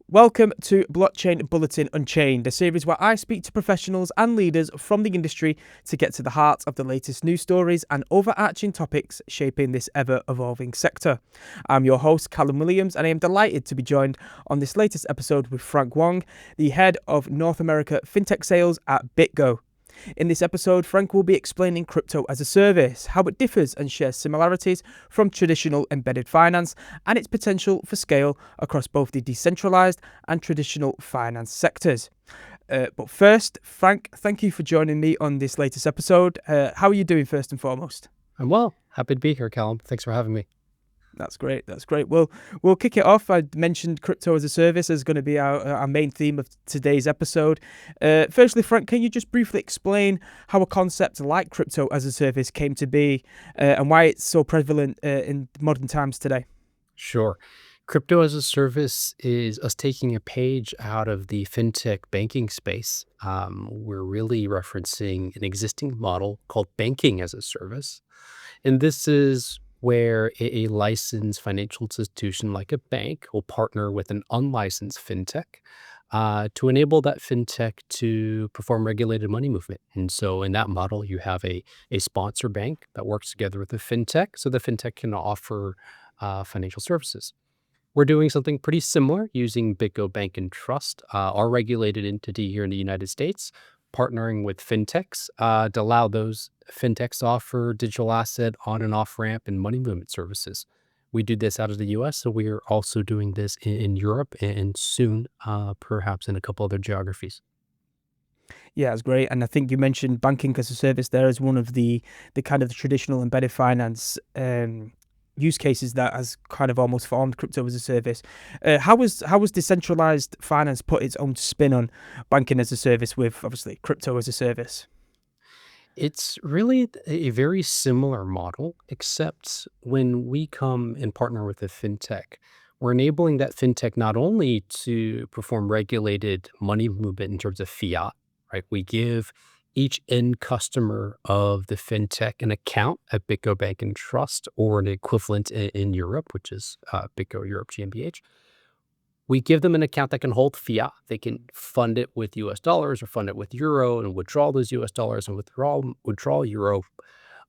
Welcome to Blockchain Bulletin Unchained, a series where I speak to professionals and leaders from the industry to get to the heart of the latest news stories and overarching topics shaping this ever-evolving sector. I'm your host, Callum Williams, and I am delighted to be joined on this latest episode with Frank Wang, the head of North America FinTech sales at BitGo. In this episode, Frank will be explaining crypto as a service, how it differs and shares similarities from traditional embedded finance, and its potential for scale across both the decentralized and traditional finance sectors. But first, Frank, thank you for joining me on this latest episode. How are you doing first and foremost? I'm well. Happy to be here, Callum. Thanks for having me. That's great. That's great. Well, we'll kick it off. I mentioned crypto as a service is going to be our main theme of today's episode. Firstly, Frank, can you just briefly explain how a concept like crypto as a service came to be and why it's so prevalent in modern times today? Sure. Crypto as a service is us taking a page out of the fintech banking space. We're really referencing an existing model called banking as a service. And this is where a licensed financial institution like a bank will partner with an unlicensed fintech to enable that fintech to perform regulated money movement. And so in that model, you have a sponsor bank that works together with the fintech so the fintech can offer financial services. We're doing something pretty similar using BitGo Bank and Trust, our regulated entity here in the United States, partnering with fintechs to allow those fintechs to offer digital asset on and off ramp and money movement services. We do this out of the US, so we are also doing this in Europe and soon, perhaps in a couple other geographies. Yeah, it's great. And I think you mentioned banking as a service there as one of the kind of the traditional embedded finance use cases that has kind of almost formed crypto as a service. How was decentralized finance put its own spin on banking as a service with obviously crypto as a service? It's really a very similar model, except when we come and partner with a fintech, we're enabling that fintech not only to perform regulated money movement in terms of fiat, right? We give each end customer of the fintech an account at BitGo Bank and Trust or an equivalent in Europe, which is BitGo Europe GmbH. We give them an account that can hold fiat. They can fund it with US dollars or fund it with euro and withdraw those US dollars and withdraw euro.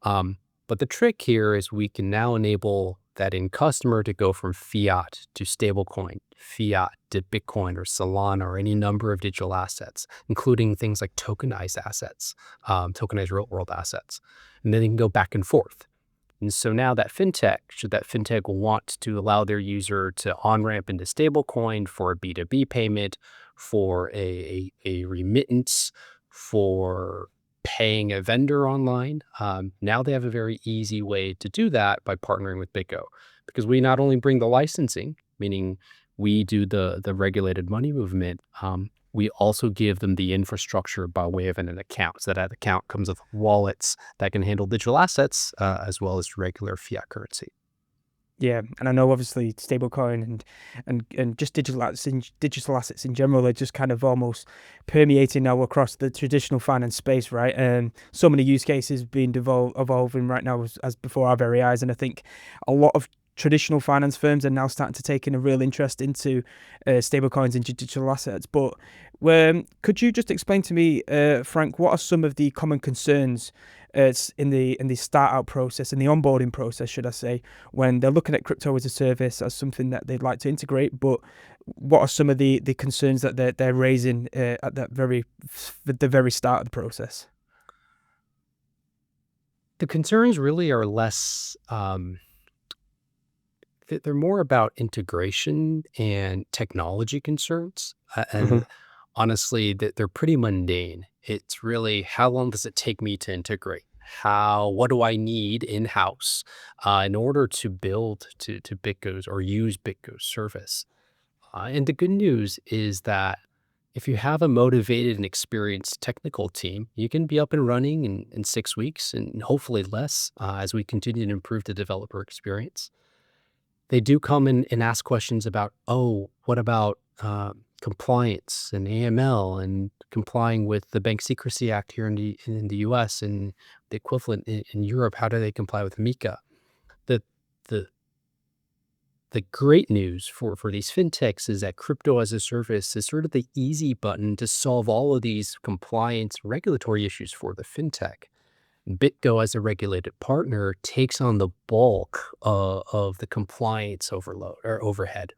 But the trick here is we can now enable that end customer to go from fiat to stablecoin, fiat to Bitcoin or Solana or any number of digital assets, including things like tokenized assets, tokenized real world assets. And then they can go back and forth. And so now that fintech, should that fintech want to allow their user to on-ramp into stablecoin for a B2B payment, for a remittance, for paying a vendor online, now they have a very easy way to do that by partnering with BitGo. Because we not only bring the licensing, meaning we do the regulated money movement, we also give them the infrastructure by way of an account. So that account comes with wallets that can handle digital assets as well as regular fiat currency. Yeah, and I know obviously stablecoin and just digital assets in general are just kind of almost permeating now across the traditional finance space, right? And so many use cases being evolving right now as before our very eyes, and I think a lot of traditional finance firms are now starting to take in a real interest into stablecoins and digital assets. But could you just explain to me, Frank, what are some of the common concerns in the startup process, in the onboarding process, should I say, when they're looking at crypto as a service as something that they'd like to integrate? But what are some of the concerns that they're raising at the very start of the process? The concerns really are less, they're more about integration and technology concerns. And honestly, they're pretty mundane. It's really, how long does it take me to integrate? What do I need in-house in order to build to BitGo's or use BitGo's service? And the good news is that if you have a motivated and experienced technical team, you can be up and running in 6 weeks and hopefully less as we continue to improve the developer experience. They do come in and ask questions about, oh, what about compliance and AML and complying with the Bank Secrecy Act here in the US and the equivalent in Europe? How do they comply with MiCA? The the The great news for these fintechs is that crypto as a service is sort of the easy button to solve all of these compliance regulatory issues for the fintech. BitGo, as a regulated partner, takes on the bulk of the compliance overload or overhead.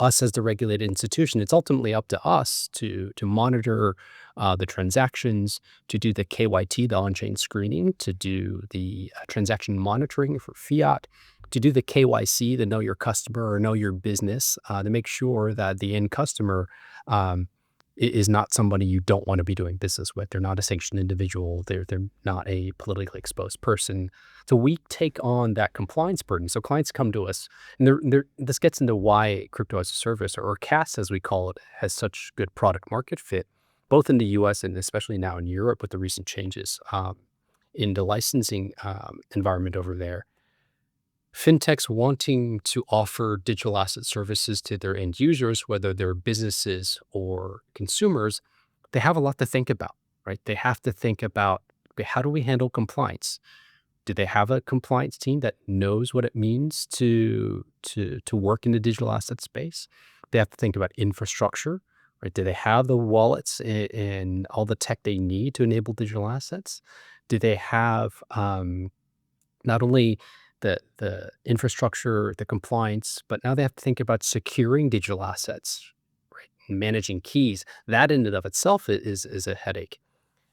Us as the regulated institution, it's ultimately up to us to monitor the transactions, to do the KYT, the on-chain screening, to do the transaction monitoring for fiat, to do the KYC, the know your customer or know your business, to make sure that the end customer um, is not somebody you don't want to be doing business with. They're not a sanctioned individual. They're not a politically exposed person. So we take on that compliance burden. So clients come to us, and this gets into why crypto as a service, or CaaS as we call it, has such good product market fit, both in the U.S. and especially now in Europe with the recent changes in the licensing environment over there. Fintechs wanting to offer digital asset services to their end users, whether they're businesses or consumers, they have a lot to think about, right? They have to think about, okay, how do we handle compliance? Do they have a compliance team that knows what it means to work in the digital asset space? They have to think about infrastructure, right? Do they have the wallets and all the tech they need to enable digital assets? Do they have not only the infrastructure, the compliance, but now they have to think about securing digital assets, right? And managing keys. That in and of itself is a headache.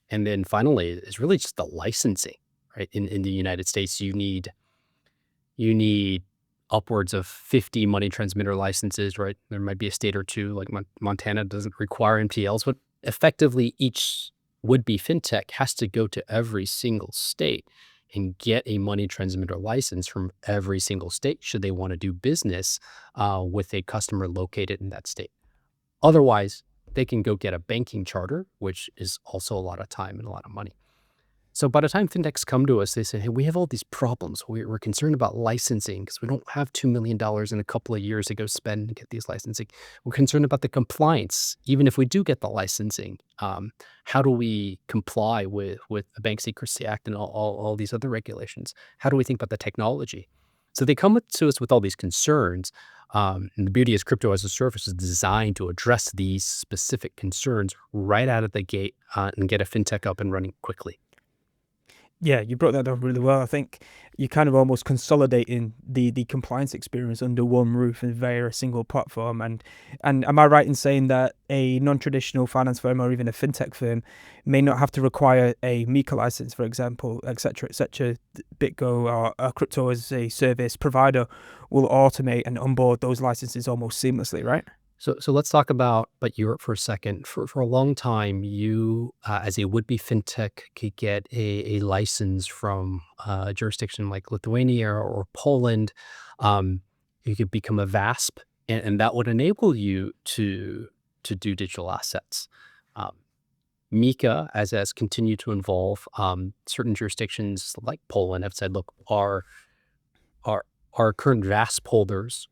And then finally, is really just the licensing, right? In the United States, you need upwards of 50 money transmitter licenses, right? There might be a state or two, like Montana doesn't require MTLs, but effectively each would-be fintech has to go to every single state and get a money transmitter license from every single state should they want to do business with a customer located in that state. Otherwise, they can go get a banking charter, which is also a lot of time and a lot of money. So by the time fintechs come to us, they say, hey, we have all these problems. We're concerned about licensing because we don't have $2 million in a couple of years to go spend and get these licensing. We're concerned about the compliance. Even if we do get the licensing, how do we comply with the Bank Secrecy Act and all these other regulations? How do we think about the technology? So they come to us with all these concerns. And the beauty is crypto as a service is designed to address these specific concerns right out of the gate and get a fintech up and running quickly. Yeah, you broke that down really well. I think you're kind of almost consolidating the compliance experience under one roof and via a single platform. And am I right in saying that a non-traditional finance firm or even a fintech firm may not have to require a MiCA license, for example, et cetera, BitGo or a crypto as a service provider will automate and onboard those licenses almost seamlessly, right? So let's talk about Europe for a second. For a long time, you as a would-be fintech could get a license from a jurisdiction like Lithuania or Poland. You could become a VASP, and that would enable you to do digital assets. Um, MiCA, as has continued to evolve, certain jurisdictions like Poland have said, look, our current VASP holders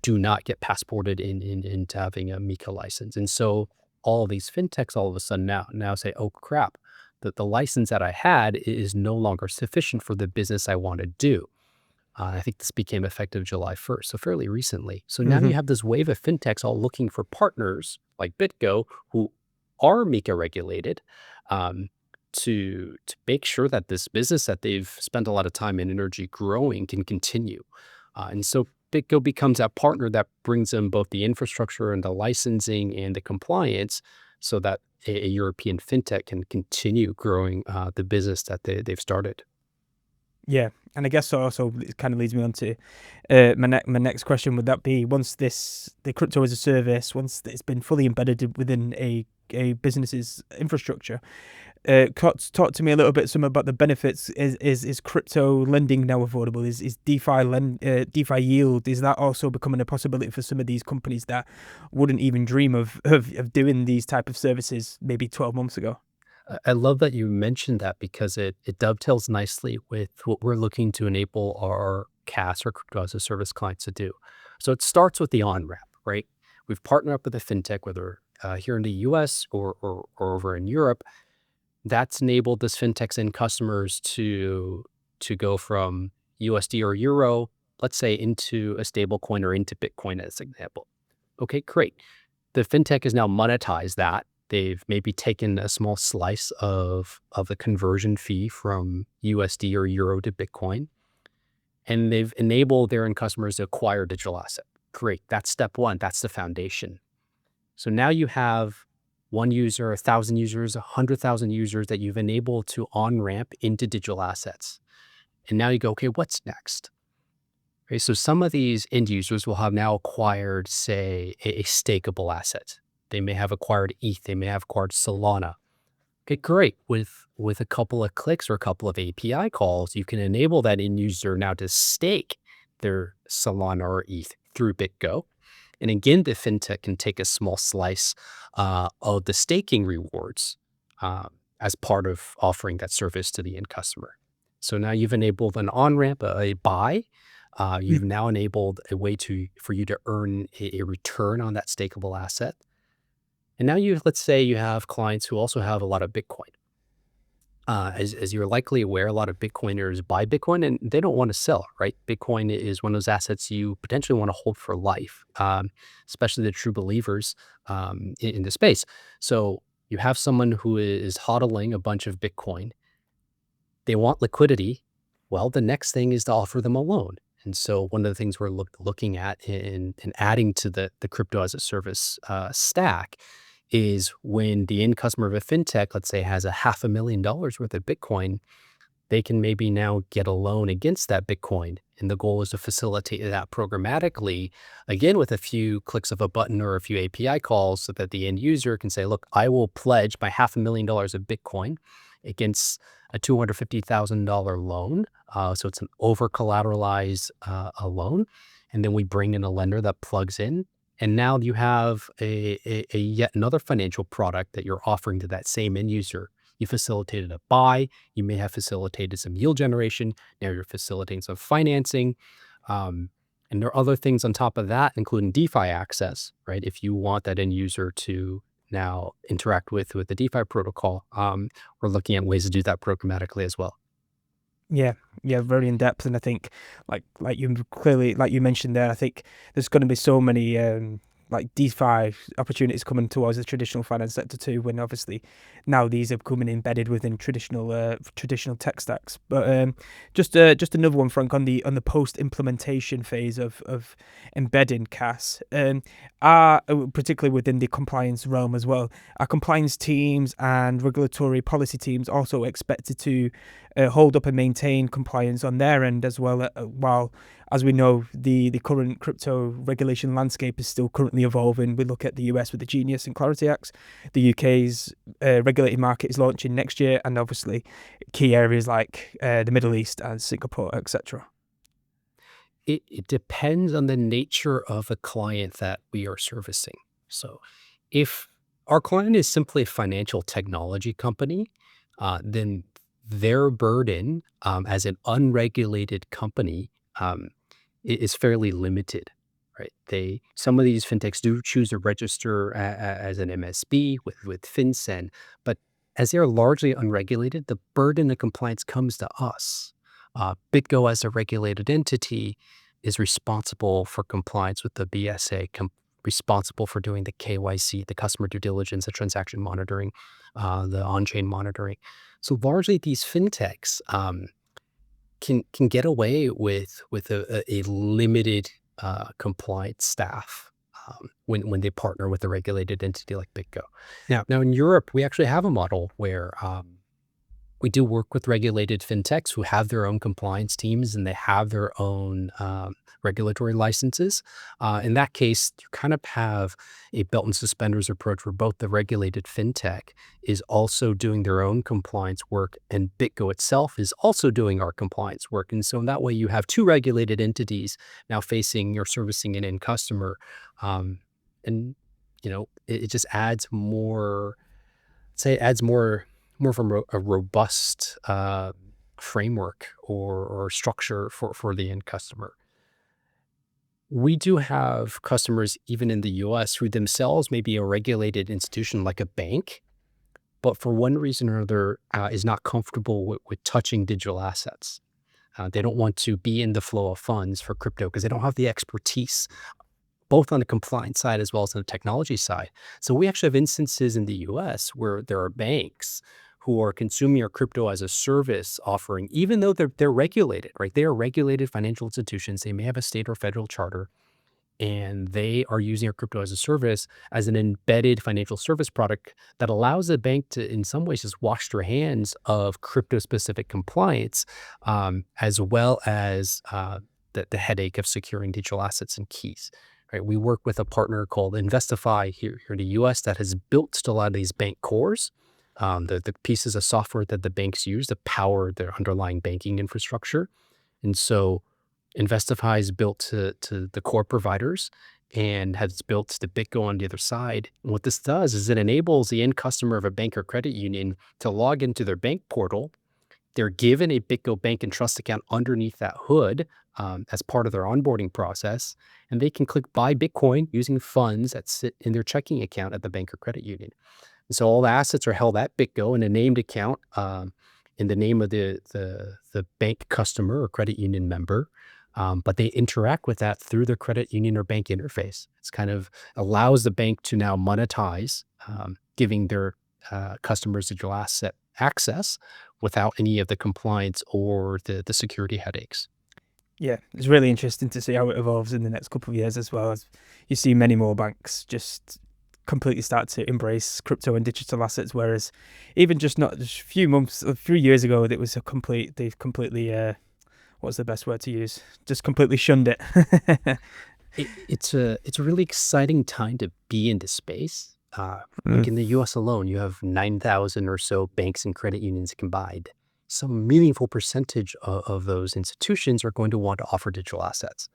do not get passported into having a MiCA license. And so all these fintechs all of a sudden now say, oh crap, the license that I had is no longer sufficient for the business I want to do. I think this became effective July 1st, so fairly recently. So now Mm-hmm. you have this wave of fintechs all looking for partners like BitGo who are MiCA regulated to make sure that this business that they've spent a lot of time and energy growing can continue. And so BitGo becomes that partner that brings in both the infrastructure and the licensing and the compliance so that a European fintech can continue growing the business that they've started. Yeah, and I guess also it kind of leads me on to my next question. Would that be once the crypto as a service, once it's been fully embedded within a business's infrastructure, talk to me a little bit some about the benefits. Is crypto lending now affordable? Is DeFi yield, is that also becoming a possibility for some of these companies that wouldn't even dream of doing these type of services maybe 12 months ago? I love that you mentioned that because it dovetails nicely with what we're looking to enable our CaaS or crypto as a service clients to do. So it starts with the on-ramp, right? We've partnered up with a fintech, whether here in the US or over in Europe, that's enabled this fintech's end customers to go from USD or euro let's say into a stablecoin or into Bitcoin as an example. Okay, great. The fintech has now monetized that. They've maybe taken a small slice of the conversion fee from USD or Euro to Bitcoin, and they've enabled their end customers to acquire digital asset. Great. That's step one. That's the foundation. So now you have one user, 1,000 users, 100,000 users that you've enabled to on-ramp into digital assets. And now you go, okay, what's next? Okay, so some of these end users will have now acquired, say, a stakeable asset. They may have acquired ETH. They may have acquired Solana. Okay, great. With a couple of clicks or a couple of API calls, you can enable that end user now to stake their Solana or ETH through BitGo. And again, the fintech can take a small slice of the staking rewards as part of offering that service to the end customer. So now you've enabled an on-ramp, a buy. You've now enabled a way for you to earn a return on that stakeable asset. And now let's say you have clients who also have a lot of Bitcoin. As you're likely aware, a lot of Bitcoiners buy Bitcoin and they don't want to sell, right? Bitcoin is one of those assets you potentially want to hold for life, especially the true believers in the space. So you have someone who is hodling a bunch of Bitcoin. They want liquidity. Well, the next thing is to offer them a loan. And so one of the things we're looking at in adding to the crypto as a service stack is when the end customer of a fintech, let's say, has $500,000 worth of Bitcoin, they can maybe now get a loan against that Bitcoin. And the goal is to facilitate that programmatically, again, with a few clicks of a button or a few API calls so that the end user can say, look, I will pledge my $500,000 of Bitcoin against a $250,000 loan. So it's an over-collateralized a loan. And then we bring in a lender that plugs in. And now you have a yet another financial product that you're offering to that same end user. You facilitated a buy. You may have facilitated some yield generation. Now you're facilitating some financing. And there are other things on top of that, including DeFi access, right? If you want that end user to now interact with the DeFi protocol, we're looking at ways to do that programmatically as well. Yeah, yeah, very in depth, and I think like you mentioned there, I think there's going to be so many like DeFi opportunities coming towards the traditional finance sector too. When obviously now these are becoming embedded within traditional tech stacks. But just another one, Frank, on the post implementation phase of embedding CaaS, are particularly within the compliance realm as well. Are compliance teams and regulatory policy teams also expected to hold up and maintain compliance on their end as well, while, as we know, the current crypto regulation landscape is still currently evolving. We look at the US with the Genius and Clarity Acts, the UK's regulated market is launching next year, and obviously key areas like the Middle East and Singapore, etc. It depends on the nature of a client that we are servicing. So if our client is simply a financial technology company, then their burden as an unregulated company is fairly limited, right? Some of these fintechs do choose to register as an MSB with FinCEN, but as they are largely unregulated, the burden of compliance comes to us. BitGo, as a regulated entity, is responsible for compliance with the BSA, responsible for doing the KYC, the customer due diligence, the transaction monitoring, the on-chain monitoring. So largely these fintechs can get away with a limited compliance staff when they partner with a regulated entity like BitGo. Now in Europe, we actually have a model where we do work with regulated fintechs who have their own compliance teams and they have their own regulatory licenses. In that case, you kind of have a belt and suspenders approach where both the regulated fintech is also doing their own compliance work and BitGo itself is also doing our compliance work. And so in that way, you have two regulated entities now facing or servicing an end customer. And, it just adds more, more from a robust framework or structure for the end customer. We do have customers even in the US who themselves may be a regulated institution like a bank, but for one reason or another is not comfortable with touching digital assets. They don't want to be in the flow of funds for crypto because they don't have the expertise, both on the compliance side as well as on the technology side. So we actually have instances in the US where there are banks who are consuming our crypto as a service offering, even though they're regulated, right? They are regulated financial institutions. They may have a state or federal charter, and they are using our crypto as a service as an embedded financial service product that allows the bank to, in some ways, just wash their hands of crypto-specific compliance, as well as the headache of securing digital assets and keys. Right? We work with a partner called Investify here in the U.S. that has built a lot of these bank cores, the pieces of software that the banks use to power their underlying banking infrastructure. And so Investify is built to the core providers and has built the BitGo on the other side. And what this does is it enables the end customer of a bank or credit union to log into their bank portal. They're given a BitGo bank and trust account underneath that hood as part of their onboarding process, and they can click buy Bitcoin using funds that sit in their checking account at the bank or credit union. And so all the assets are held at BitGo in a named account in the name of the bank customer or credit union member. But they interact with that through their credit union or bank interface. It's kind of allows the bank to now monetize, giving their customers digital asset access without any of the compliance or the security headaches. Yeah, it's really interesting to see how it evolves in the next couple of years as well, as you see many more banks just completely start to embrace crypto and digital assets, whereas even just a few years ago, it was they've completely what's the best word to use? Just completely shunned it. It's a really exciting time to be in this space. Like in the U.S. alone, you have 9,000 or so banks and credit unions combined. Some meaningful percentage of those institutions are going to want to offer digital assets.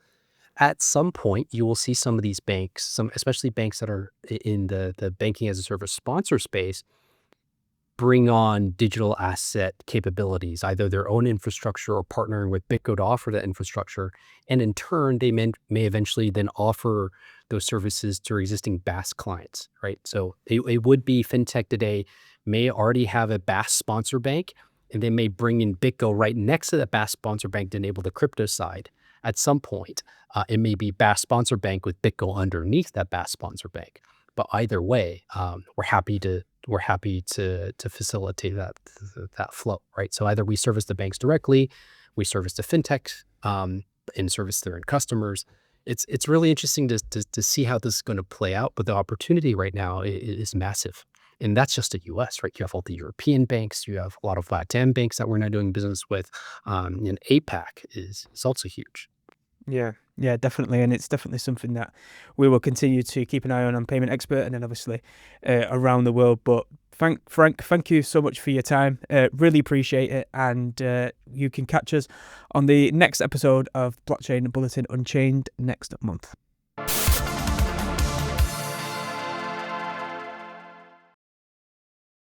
At some point, you will see some of these banks, especially banks that are in the banking as a service sponsor space, bring on digital asset capabilities, either their own infrastructure or partnering with BitGo to offer that infrastructure. And in turn, they may eventually then offer those services to existing BaaS clients, right? So it would be FinTech today may already have a BaaS sponsor bank, and they may bring in BitGo right next to that BaaS sponsor bank to enable the crypto side. At some point, it may be BaaS sponsor bank with BitGo underneath that BaaS sponsor bank. But either way, we're happy to facilitate that flow, right? So either we service the banks directly, we service the fintechs, and service their end customers. It's really interesting to see how this is going to play out. But the opportunity right now is massive. And that's just the US, right? You have all the European banks, you have a lot of LATAM banks that we're now doing business with, and APAC is also huge. Yeah, definitely. And it's definitely something that we will continue to keep an eye on Payment Expert and then obviously around the world. But Frank, thank you so much for your time. Really appreciate it. And you can catch us on the next episode of Blockchain Bulletin Unchained next month.